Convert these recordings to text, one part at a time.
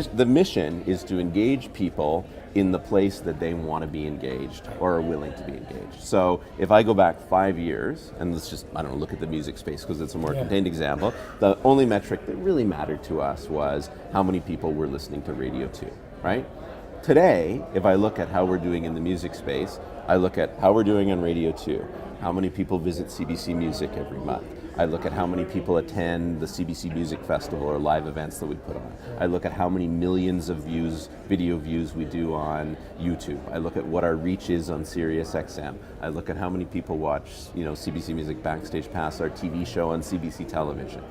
the mission is to engage people in the place that they want to be engaged or are willing to be engaged. So if I go back 5 years, and let's just, I don't know, look at the music space because it's a more contained example, the only metric that really mattered to us was how many people were listening to Radio 2, right? Today, if I look at how we're doing in the music space, I look at how we're doing on Radio 2, how many people visit CBC Music every month. I look at how many people attend the CBC Music Festival or live events that we put on. I look at how many millions of views, video views we do on YouTube. I look at what our reach is on Sirius XM. I look at how many people watch, CBC Music Backstage Pass, our TV show on CBC television.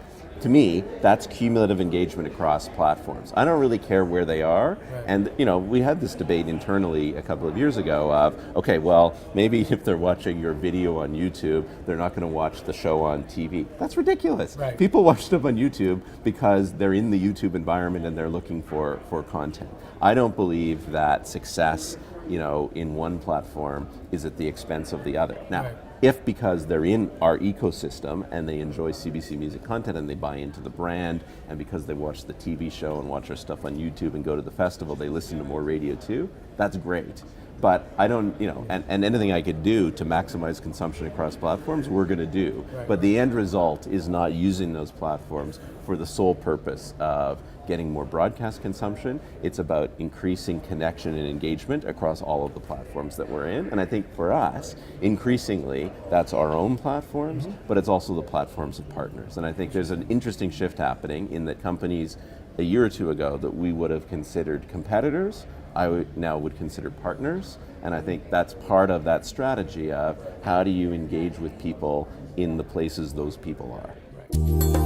To me, that's cumulative engagement across platforms. I don't really care where they are. Right. And we had this debate internally a couple of years ago of, okay, well, maybe if they're watching your video on YouTube, they're not going to watch the show on TV. That's ridiculous. Right. People watch stuff on YouTube because they're in the YouTube environment and they're looking for content. I don't believe that success, in one platform is at the expense of the other. Now, if because they're in our ecosystem and they enjoy CBC Music content and they buy into the brand, and because they watch the TV show and watch our stuff on YouTube and go to the festival, they listen to more Radio 2, that's great. But I don't, and anything I could do to maximize consumption across platforms, we're going to do. Right. But the end result is not using those platforms for the sole purpose of getting more broadcast consumption. It's about increasing connection and engagement across all of the platforms that we're in. And I think for us, increasingly, that's our own platforms, but it's also the platforms of partners. And I think there's an interesting shift happening in that companies a year or two ago that we would have considered competitors, now would consider partners. And I think that's part of that strategy of how do you engage with people in the places those people are. Right.